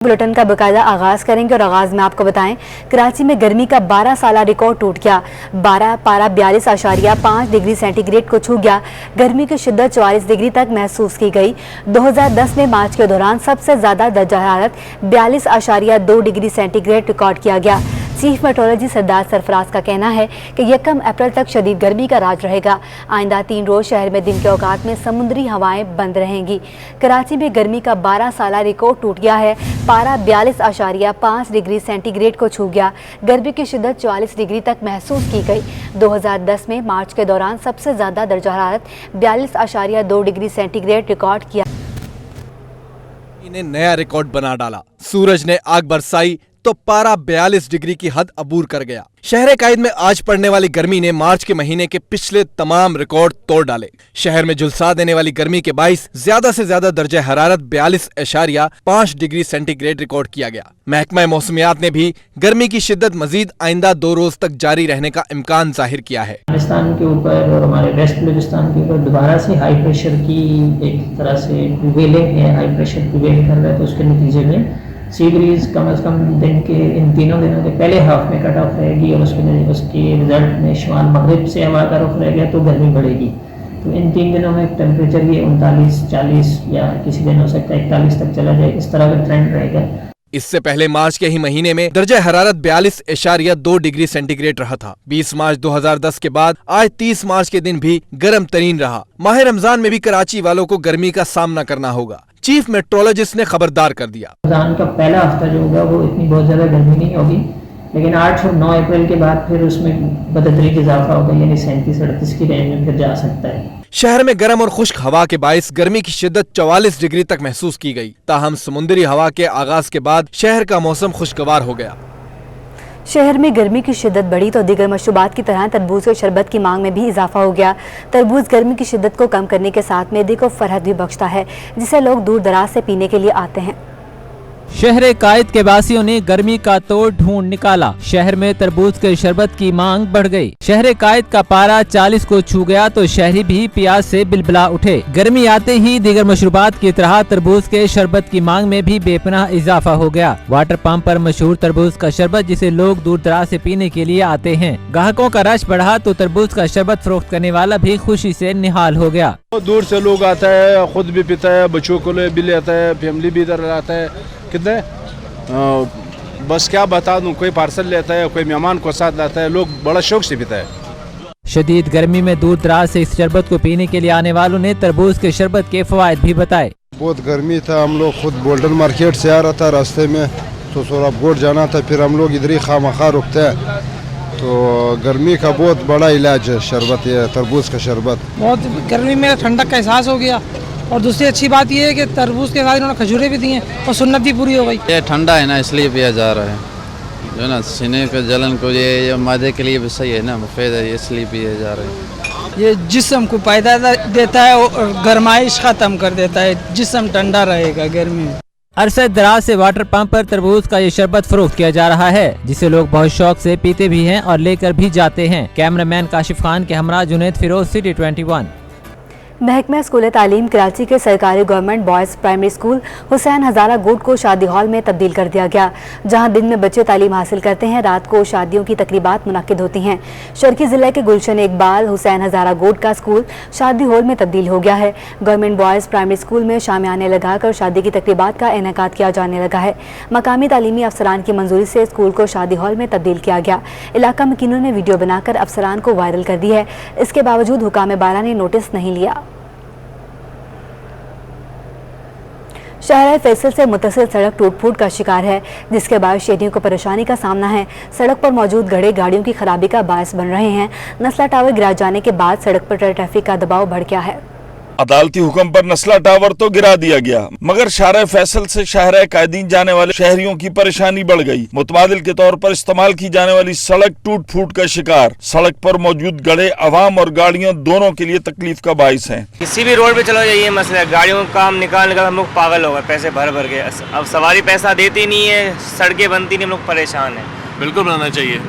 Bulletin का बाकायदा आगाज करेंगे और आगाज में आपको बताएं, कराची में गर्मी का 12 साला रिकॉर्ड टूट गया। पारा 42.5 डिग्री सेंटीग्रेड को छू गया। गर्मी की शिद्दत 44 डिग्री तक महसूस की गई। 2010 में मार्च के दौरान सबसे ज्यादा दर्जा हरारत 42.2 डिग्री सेंटीग्रेड रिकॉर्ड किया गया। चीफ मेट्रोलॉजी सरदार सरफराज का कहना है कि 1 अप्रैल तक शदीद गर्मी का राज रहेगा। आइंदा 3 रोज शहर में दिन के औकात में समुद्री हवाएं बंद रहेंगी। कराची में गर्मी का 12 साला रिकॉर्ड टूट गया है। पारा 42.5 डिग्री सेंटीग्रेड को छू गया। गर्मी की शिद्दत 44 डिग्री तक महसूस की गई। 2010 में मार्च के दौरान सबसे ज्यादा दर्जा हरारत 42.2 डिग्री सेंटीग्रेड रिकॉर्ड किया। ने नया रिकॉर्ड बना डाला। सूरज ने आग बरसाई तो पारा 42 डिग्री की हद अबूर कर गया। शहर कायद में आज पड़ने वाली गर्मी ने मार्च के महीने के पिछले तमाम रिकॉर्ड तोड़ डाले। शहर में झुलसा देने वाली गर्मी के बाइस ज्यादा से ज्यादा दर्जा हरारत 42.5 डिग्री सेंटीग्रेड रिकॉर्ड किया गया। महकमा मौसमियात ने भी गर्मी की शिद्दत मजीद आइंदा 2 रोज तक जारी रहने का इम्कान जाहिर किया है। पाकिस्तान के ऊपर और हमारे वेस्ट बलूचिस्तान के ऊपर दोबारा से हाई प्रेशर की एक तरह से प्रिवेलिंग है, हाई प्रेशर प्रिवेल कर रहा है, तो उसके नतीजे में सी ब्रीज कम अज़ कम दिन के इन तीनों दिनों के पहले हाफ में कट ऑफ रहेगी और उसके रिजल्ट में शुमाल मगरिब से हवा का रुख रह गया तो गर्मी बढ़ेगी। तो इन 3 दिनों में टेम्परेचर ये 39-40 या किसी दिन हो सकता है 41 तक चला जाए, इस तरह का ट्रेंड रहेगा। इससे पहले मार्च के ही महीने में दर्जा हरारत 42.2 डिग्री सेंटीग्रेड रहा था। 20 मार्च 2010 के बाद आज 30 मार्च के दिन भी गर्म तरीन रहा। माह रमजान में भी कराची वालों को गर्मी का सामना करना होगा। चीफ मेट्रोलॉजिस्ट ने खबरदार कर दिया। रमजान का पहला हफ्ता जो होगा वो इतनी बहुत ज्यादा गर्मी नहीं होगी, लेकिन 8 और 9 अप्रैल के बाद फिर उसमें बदतरीक इजाफा होगा, यानी 37-38 की रेंज में फिर जा सकता है। शहर में गर्म और खुश्क हवा के बाइस गर्मी की शिद्दत 44 डिग्री तक महसूस की गई। ताहम समुद्री हवा के आगाज के बाद शहर का मौसम खुशगवार हो गया। शहर में गर्मी की शिद्दत बढ़ी तो दीगर मशरूबात की तरह तरबूज के शरबत की मांग में भी इजाफा हो गया। तरबूज गर्मी की शिद्दत को कम करने के साथ मैदे को फरहत भी बख्शता है, जिसे लोग दूर दराज से पीने के लिए आते हैं। शहर कायद के वासियों ने गर्मी का तोड़ ढूंढ निकाला। शहर में तरबूज के शरबत की मांग बढ़ गई। शहर कायद का पारा 40 को छू गया तो शहरी भी प्यास से बिलबिला उठे। गर्मी आते ही दीगर मशरूबात की तरह तरबूज के शरबत की मांग में भी बेपनाह इजाफा हो गया। वाटर पंप पर मशहूर तरबूज का शरबत जिसे लोग दूर दराज से पीने के लिए आते हैं। ग्राहकों का रश बढ़ा तो तरबूज का शरबत फरोख्त करने वाला भी खुशी से निहाल हो गया। दूर से लोग आता है, खुद भी पीता है, बच्चों को भी लेता है, फैमिली भी इधर आता है। कितने बस क्या बता दूं, कोई पार्सल लेता है, कोई मेहमान को साथ लाता है, लोग बड़ा शौक से पीता है। शदीद गर्मी में दूर दराज से इस शरबत को पीने के लिए आने वालों ने तरबूज के शरबत के फवायद भी बताए। बहुत गर्मी था, हम लोग खुद बोल्डन मार्केट से आ रहा था, रास्ते में तो सोराबकोट जाना था, फिर हम लोग इधर ही खामखा रुकते हैं। तो गर्मी का बहुत बड़ा इलाज है शरबत, ये तरबूज का शरबत। बहुत गर्मी में ठंडक का एहसास हो गया और दूसरी अच्छी बात यह है कि तरबूज के साथ इन्होंने खजूरें भी दी हैं और सुन्नत भी पूरी हो गई। ये ठंडा है ना, इसलिए पिया जा रहा है, जो ना सीने के जलन को ये मादे के लिए भी सही है ना, मुफीद है, इसलिए पिया जा रहा है। ये जिस्म को फायदा देता है और गर्माइश खत्म कर देता है, जिस्म ठंडा रहेगा गर्मी में। अरसे दराज से वाटर पंप पर तरबूज का ये शरबत फरोख्त किया जा रहा है, जिसे लोग बहुत शौक से पीते भी हैं और लेकर भी जाते हैं। कैमरामैन काशिफ खान के हमरा जुनैद फिरोज, सिटी 21। महकमा स्कूल तालीम कराची के सरकारी government boys primary school Hussain Hazara Goth को शादी हॉल में तब्दील कर दिया गया। जहां दिन में बच्चे तालीम हासिल करते हैं, रात को शादियों की तकरीबात मुनक्किद होती हैं। शर्की ज़िले के गुलशन इकबाल हुसैन हज़ारा गोट का स्कूल शादी हॉल में तब्दील हो गया है। गवर्नमेंट बॉयज़ प्राइमरी स्कूल में शामियाने लगाकर शादी की तकरीबात का इनेकाद किया जाने लगा है। मकामी तालीमी अफसरान की मंजूरी से स्कूल को शादी हॉल में तब्दील किया गया। इलाका मकीनों ने वीडियो बनाकर अफसरान को वायरल कर दी है। इसके बावजूद हुकाम बाला ने नोटिस नहीं लिया। शहर फैसल से मुत्तसिल सड़क टूट फूट का शिकार है, जिसके बाद शहरियों को परेशानी का सामना है। सड़क पर मौजूद गड़े गाड़ियों की खराबी का बायस बन रहे हैं। नस्ला टावर गिरा जाने के बाद सड़क पर ट्रैफिक का दबाव बढ़ गया है। अदालती हुक्म पर नस्ला टावर तो गिरा दिया गया, मगर शाहरा फैसल से शाहरा कायदीन जाने वाले शहरियों की परेशानी बढ़ गई। मुतबादिल के तौर पर इस्तेमाल की जाने वाली सड़क टूट फूट का शिकार। सड़क पर मौजूद गड़े अवाम और गाड़ियों दोनों के लिए तकलीफ का बाइस है। किसी भी रोड पे चलो यही मसला है, गाड़ियों का काम निकाल हम लोग पागल हो गए, पैसे भर भर के। अब सवारी पैसा देती नहीं है, सड़कें बनती नहीं, हम लोग परेशान है। बिल्कुल बनाना चाहिए,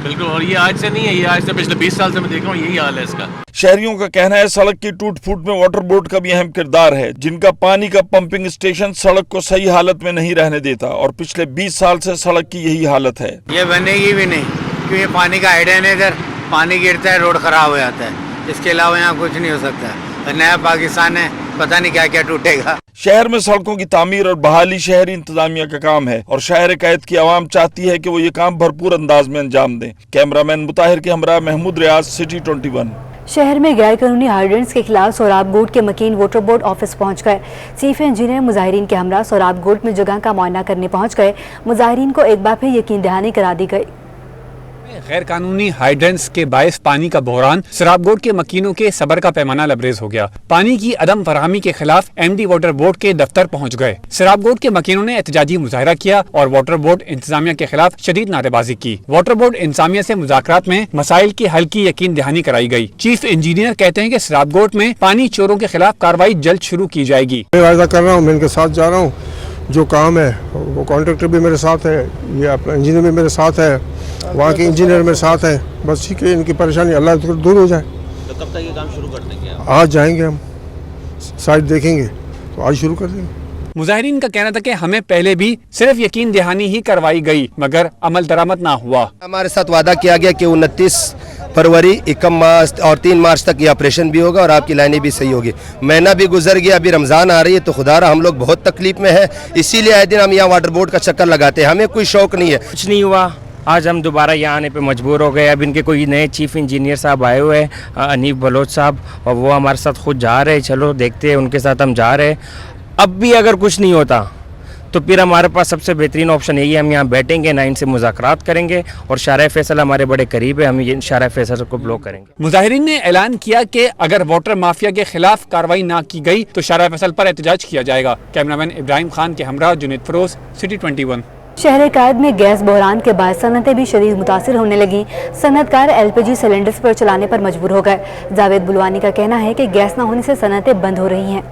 बिल्कुल। और ये आज से नहीं है, ये आज से पिछले 20 साल से मैं देख रहा हूँ यही हाल है इसका। शहरियों का कहना है सड़क की टूट फूट में वाटर बोर्ड का भी अहम किरदार है, जिनका पानी का पंपिंग स्टेशन सड़क को सही हालत में नहीं रहने देता और पिछले 20 साल से सड़क की यही हालत है। ये बनेगी भी नहीं क्योंकि ये पानी का हाइडन है, इधर पानी गिरता है, रोड खराब हो जाता है, इसके अलावा यहाँ कुछ नहीं हो सकता। नया पाकिस्तान है, पता नहीं क्या क्या टूटेगा। शहर में सड़कों की तामीर और बहाली शहरी इंतजामिया का काम है और शहर कैद की आवाम चाहती है कि वो ये काम भरपूर अंदाज में अंजाम दें। कैमरामैन मुताहिर के हमरा महमूद रियाज, सिटी 21। शहर में गैर कानूनी हाइड्रेंट्स के खिलाफ सोराब गोट के मकीन वाटर बोर्ड ऑफिस पहुंच गए। चीफ इंजीनियर मुजाहिरीन के हमरा सोराब गोट में जगह का मुआयना करने पहुंच गए। मुजाहिरीन को एक बार फिर यकीन दहानी करा दी गई। गैर कानूनी हाइड्रेंट्स के बायस पानी का बहरान सराबगोट के मकीनों के सबर का पैमाना लबरेज हो गया। पानी की अदम फराहमी के खिलाफ एमडी वाटर बोर्ड के दफ्तर पहुंच गए। सराबगोट के मकीनों ने एहतजाजी मुजाहरा किया और वाटर बोर्ड इंतजामिया के खिलाफ शदीद नारेबाजी की। वाटर बोर्ड इंतजामिया से मुज़ाकरात में मसाइल की हल की यकीन दहानी कराई गई। चीफ इंजीनियर कहते हैं कि सराबगोट में पानी चोरों के खिलाफ कार्रवाई जल्द शुरू की जाएगी। मैं वायदा कर रहा हूँ, मैं इनके साथ जा रहा हूँ, जो काम है वो कॉन्ट्रैक्टर भी मेरे साथ है, ये अपना इंजीनियर भी मेरे साथ है, वहाँ के इंजीनियर मेरे साथ है। बस ठीक है, इनकी परेशानी अल्लाह दूर हो जाए। तो कब तक ये काम शुरू कर देंगे आप? आज जाएंगे हम, साइट देखेंगे तो आज शुरू कर देंगे। मुजाहिरीन का कहना था कि हमें पहले भी सिर्फ यकीन दहानी ही करवाई गई मगर अमल दरामद ना हुआ। हमारे साथ वादा किया गया कि 29 फरवरी 1 मार्च और 3 मार्च तक ये ऑपरेशन भी होगा और आपकी लाइनें भी सही होगी। महीना भी गुजर गया, अभी रमज़ान आ रही है, तो खुदारा हम लोग बहुत तकलीफ में है, इसीलिए आए दिन हम यहाँ वाटर बोर्ड का चक्कर लगाते हैं। हमें कोई शौक नहीं है। कुछ नहीं हुआ, आज हम दोबारा यहाँ आने पे मजबूर हो गए। अब इनके कोई नए चीफ इंजीनियर साहब आए हुए हैं, अनीफ बलोच साहब, और वो हमारे साथ खुद जा रहे हैं। चलो देखते हैं, उनके साथ हम जा रहे हैं। अब भी अगर कुछ नहीं होता तो फिर हमारे पास सबसे बेहतरीन ऑप्शन यही है, हम यहाँ बैठेंगे, ना इनसे मुज़ाकरात करेंगे और शारा फैसल हमारे बड़े करीब है, हम ये शारा फैसल को ब्लॉक करेंगे। मुजाहिरीन ने ऐलान किया कि अगर वाटर माफिया के खिलाफ कार्रवाई ना की गई तो शारा फैसल पर एहतजाज किया जाएगा। कैमरामैन इब्राहिम खान के हमरा जुनैद फरोज, सिटी 21। शहर कायद में गैस बहरान के बाद सनतें भी शदीद मुतासिर होने लगी। सनतकार LPG सिलेंडर्स पर चलाने पर मजबूर हो गए। जावेद बुलवानी का कहना है कि गैस न होने से सनतें बंद हो रही हैं।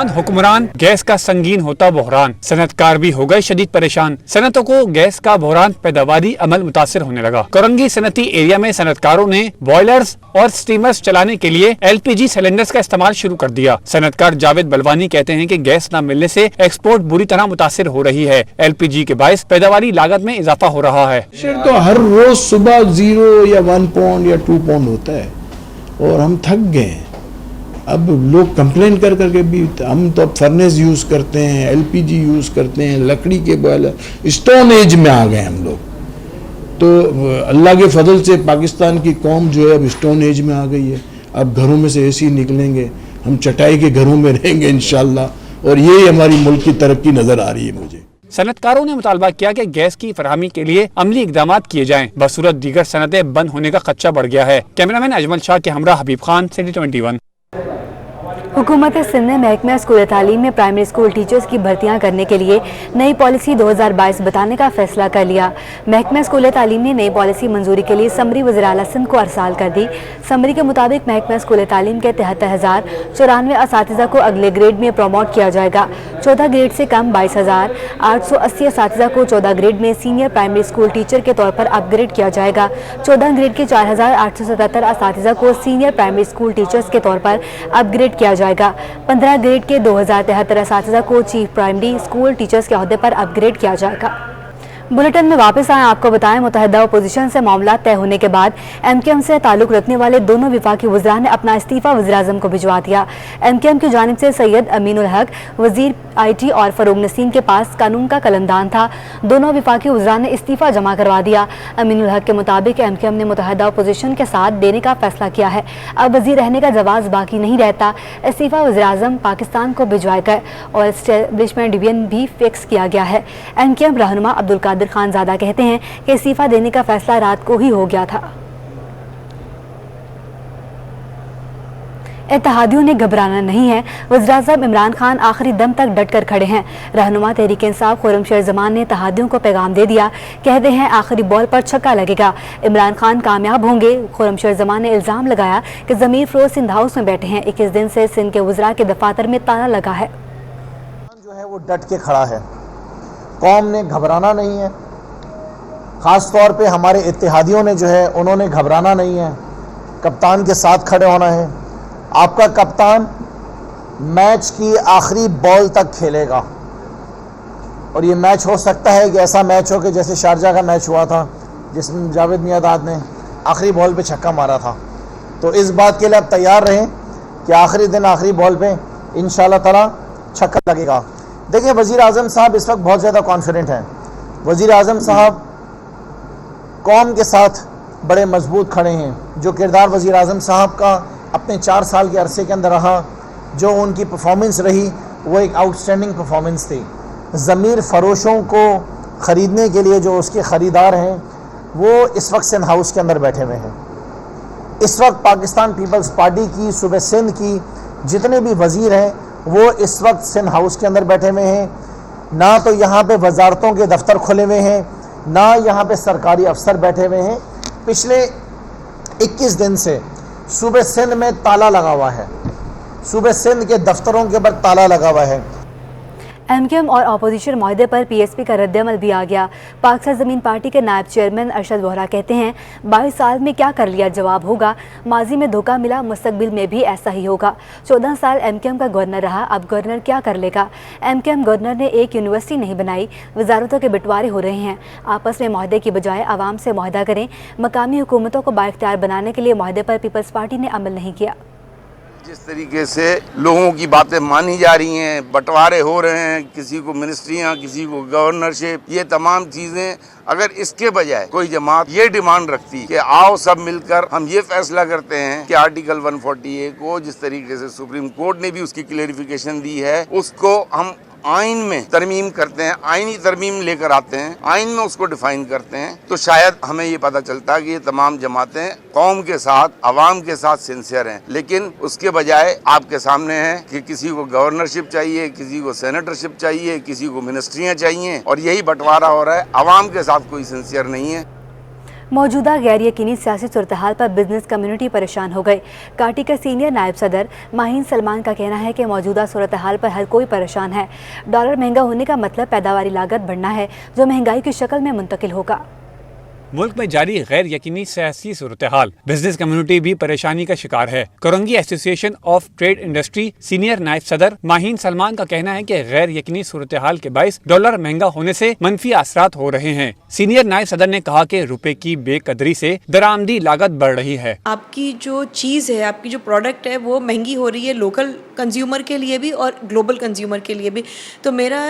हुक्मरान गैस का संगीन होता बहरान, सनतकार भी हो गए शदीद परेशान। सनतों को गैस का बहरान पैदावारी अमल मुतासिर होने लगा। कोरंगी सनती एरिया में सनतकारों ने बॉयलर्स और स्टीमर्स चलाने के लिए LPG सिलेंडर्स का इस्तेमाल शुरू कर दिया। सनतकार जावेद बलवानी कहते हैं कि गैस न मिलने से एक्सपोर्ट बुरी तरह मुतासिर हो रही है। LPG के बायस पैदावारी लागत में इजाफा हो रहा है। तो हर रोज सुबह 0 या 1 पौंड या 2 पौंड होता है और हम थक गए। अब लोग कंप्लेन कर करके भी, हम तो अब फर्नेस यूज़ करते हैं, LPG यूज़ करते हैं, लकड़ी के बॉयलर, स्टोन एज में आ गए हम लोग। तो अल्लाह के फजल से पाकिस्तान की कौम जो है अब स्टोन एज में आ गई है। अब घरों में से AC निकलेंगे, हम चटाई के घरों में रहेंगे इंशाल्लाह, और यही हमारी मुल्क की तरक्की नज़र आ रही है मुझे। सनतकारों ने मुतालबा किया कि गैस की फरहमी के लिए अमली इकदाम किए जाएं, बसूरत दीगर सनतें बंद होने का खदशा बढ़ गया है। कैमरामैन अजमल शाह के हमरा हबीब खान, सिटी 21। हुकूमत सिंध ने महकमा स्कूल तालीम में प्राइमरी स्कूल टीचर्स की भर्तियां करने के लिए नई पॉलिसी 2022 बताने का फैसला कर लिया। महकमा स्कूल तालीम ने नई पॉलिसी मंजूरी के लिए समरी वज़ीर आला सिंध को अरसाल कर दी। समरी के मुताबिक महकमा स्कूल तालीम के 73,094 असातिज़ा को अगले ग्रेड में प्रमोट किया जाएगा। 14 ग्रेड से कम 22,880 असातिज़ा को 14 ग्रेड में सीनियर प्राइमरी स्कूल टीचर के तौर पर अपग्रेड किया जाएगा। 14 ग्रेड के 4,877 असातिज़ा को सीनियर प्राइमरी स्कूल टीचर्स के तौर पर अपग्रेड किया जाएगा। 15 ग्रेड के 2073 असातिज़ा को चीफ प्राइमरी स्कूल टीचर्स के ओहदे पर अपग्रेड किया जाएगा। बुलेटिन में वापस आए, आपको बताएं मुत्तहिदा अपोजिशन से मामला तय होने के बाद MKM से ताल्लुक रखने वाले दोनों विफाकी वज़रा ने अपना इस्तीफ़ा वज़ीर-ए-आज़म को भिजवा दिया। MKM की जानिब से सैयद अमीनुल हक वज़ीर IT और फ़रूग नसीम के पास कानून का कलमदान था। दोनों विफाकी वज़रा ने इस्तीफ़ा जमा करवा दिया। अमीनुल हक के मुताबिक MKM ने मुत्तहिदा अपोजिशन के साथ देने का फैसला किया है। अब वज़ीर रहने का जवाब बाकी नहीं रहता। इस्तीफ़ा वज़ीर-ए-आज़म पाकिस्तान को भिजवाए गए और एस्टेब्लिशमेंट डिवीजन भी फिक्स किया गया है। MKM रहनुमा अब्दुल कादिर खानज़ादा कहते हैं कि इस्तीफा देने का फैसला रात को ही हो गया था। इत्तेहादियों ने घबराना नहीं है, वज़ीर-ए-आज़म इमरान खान आखिरी दम तक डट कर खड़े हैं। रहनुमा तहरीक इंसाफ खुर्रमशर ज़मान ने इत्तेहादियों को पैगाम दे दिया, कहते हैं आखिरी बॉल पर छक्का लगेगा, इमरान खान कामयाब होंगे। खुर्रमशर ज़मान ने इल्ज़ाम लगाया कि ज़मीर फ़रोज़ सिंध हाउस में बैठे हैं। 21 दिन से सिंध के वज़रा के दफातर में ताला लगा है। जो है वो डट के खड़ा है, कौम ने घबराना नहीं है। ख़ास तौर पे हमारे इत्तेहादियों ने जो है उन्होंने घबराना नहीं है। कप्तान के साथ खड़े होना है। आपका कप्तान मैच की आखिरी बॉल तक खेलेगा और ये मैच हो सकता है कि ऐसा मैच हो कि जैसे शारजा का मैच हुआ था जिसमें जावेद मियांदाद ने आखिरी बॉल पे छक्का मारा था। तो इस बात के लिए आप तैयार रहें कि आखिरी दिन आखिरी बॉल पे इंशाल्लाह ताला छक्का लगेगा। देखिए वज़ीर आज़म साहब इस वक्त बहुत ज़्यादा कॉन्फिडेंट हैं। वज़ीर आज़म साहब कौम के साथ बड़े मजबूत खड़े हैं। जो किरदार वज़ीर आज़म साहब का अपने 4 साल के अरसे के अंदर रहा, जो उनकी परफॉर्मेंस रही, वो एक आउटस्टैंडिंग परफॉर्मेंस थी। ज़मीर फरोशों को ख़रीदने के लिए जो उसके ख़रीदार हैं वो इस वक्त सिंध हाउस के अंदर बैठे हुए हैं। इस वक्त पाकिस्तान पीपल्स पार्टी की सूबे सिंध की जितने भी वज़ीर हैं वो इस वक्त सिंध हाउस के अंदर बैठे हुए हैं। ना तो यहाँ पे वजारतों के दफ्तर खुले हुए हैं, ना यहाँ पे सरकारी अफसर बैठे हुए हैं। पिछले 21 दिन से सूबे सिंध में ताला लगा हुआ है, सूबे सिंध के दफ्तरों के ऊपर ताला लगा हुआ है। एमकेएम और अपोजिशन माहदे पर पीएसपी का रद्दअमल भी आ गया। पाकिस्तान ज़मीन पार्टी के नायब चेयरमैन अरशद वोहरा कहते हैं 22 साल में क्या कर लिया जवाब होगा, माजी में धोखा मिला, मुस्तकबिल में भी ऐसा ही होगा। 14 साल एमकेएम का गवर्नर रहा, अब गवर्नर क्या कर लेगा। एमकेएम गवर्नर ने एक यूनिवर्सिटी नहीं बनाई, वजारतों के बंटवारे हो रहे हैं। आपस में माहदे की बजाय आवाम से माहदा करें। मकामी हुकूमतों को बाइख्तियार बनाने के लिए माहदे पर पीपल्स पार्टी ने अमल नहीं किया। जिस तरीके से लोगों की बातें मानी जा रही हैं, बंटवारे हो रहे हैं, किसी को मिनिस्ट्रियां, किसी को गवर्नरशिप, ये तमाम चीज़ें, अगर इसके बजाय कोई जमात ये डिमांड रखती कि आओ सब मिलकर हम ये फैसला करते हैं कि आर्टिकल 140A को जिस तरीके से सुप्रीम कोर्ट ने भी उसकी क्लेरिफिकेशन दी है उसको हम आइन में तरमीम करते हैं, आइनी तरमीम लेकर आते हैं, आइन में उसको डिफाइन करते हैं, तो शायद हमें ये पता चलता है कि ये तमाम जमातें कौम के साथ, अवाम के साथ सिंसियर हैं। लेकिन उसके बजाय आपके सामने है कि किसी को गवर्नरशिप चाहिए, किसी को सेनेटरशिप चाहिए, किसी को मिनिस्ट्रियाँ चाहिए, और यही बंटवारा हो रहा है। अवाम के साथ कोई सिंसियर नहीं है। मौजूदा गैर यकीनी सियासी सूरत-ए-हाल पर बिजनेस कम्युनिटी परेशान हो गई। पार्टी के सीनियर नायब सदर माहीन सलमान का कहना है कि मौजूदा सूरत-ए-हाल पर हर कोई परेशान है। डॉलर महंगा होने का मतलब पैदावारी लागत बढ़ना है, जो महंगाई की शक्ल में मुंतकिल होगा। मुल्क में जारी गैर यकीनी सियासी सूरत हाल बिजनेस कम्युनिटी भी परेशानी का शिकार है। Korangi association of trade industry senior नायब सदर माहीन सलमान का कहना है कि गैर यकीनी सूरत हाल के बाइस डॉलर महंगा होने से मनफी असरात हो रहे हैं। सीनियर नायब सदर ने कहा कि रुपए की बेकदरी से दरामदी लागत बढ़ रही है। आपकी जो चीज़ है, आपकी जो प्रोडक्ट है वो महंगी हो रही है, लोकल कंज्यूमर के लिए भी और ग्लोबल कंज्यूमर के लिए भी। तो मेरा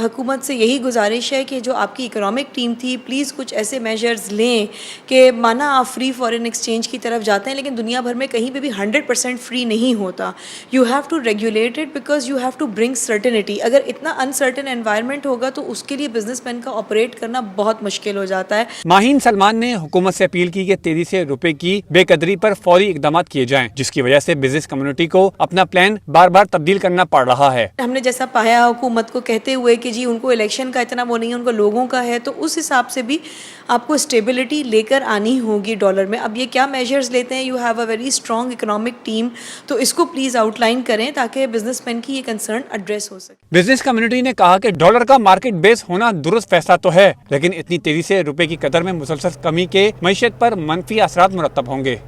हुकूमत से यही गुजारिश है कि जो आपकी इकोनॉमिक टीम थी, प्लीज़ कुछ ऐसे मेजर्स लें कि माना आप फ्री फॉरेन एक्सचेंज की तरफ जाते हैं, लेकिन दुनिया भर में कहीं पे भी 100% फ्री नहीं होता। You have to regulate it because you have to bring certainty. अगर इतना अनसर्टेन एनवायरनमेंट होगा तो उसके लिए बिजनेसमैन का ऑपरेट करना बहुत मुश्किल हो जाता है। माहीन सलमान ने हुकूमत से अपील की कि तेजी से रुपए की बेकदरी पर फौरी इकदाम किए जाएं, जिसकी वजह से बिजनेस कम्युनिटी को अपना प्लान बार बार तब्दील करना पड़ रहा है। हमने जैसा पाया हुकूमत को कहते हुए कि जी उनको इलेक्शन का इतना वो नहीं है, उनको लोगों का है, तो उस हिसाब से भी आपको स्टेबिलिटी लेकर आनी होगी डॉलर में। अब ये क्या मेजर्स लेते हैं, you have a very strong economic team, तो इसको प्लीज़ आउटलाइन करें ताकि बिजनेसमैन की ये कंसर्न एड्रेस हो सके। बिजनेस कम्युनिटी ने कहा कि डॉलर का मार्केट बेस होना दुरुस्त फैसला तो है, लेकिन इतनी तेजी से रुपए की कदर में मुसलसल कमी के मईशत पर मनफी असरात मुरतब होंगे।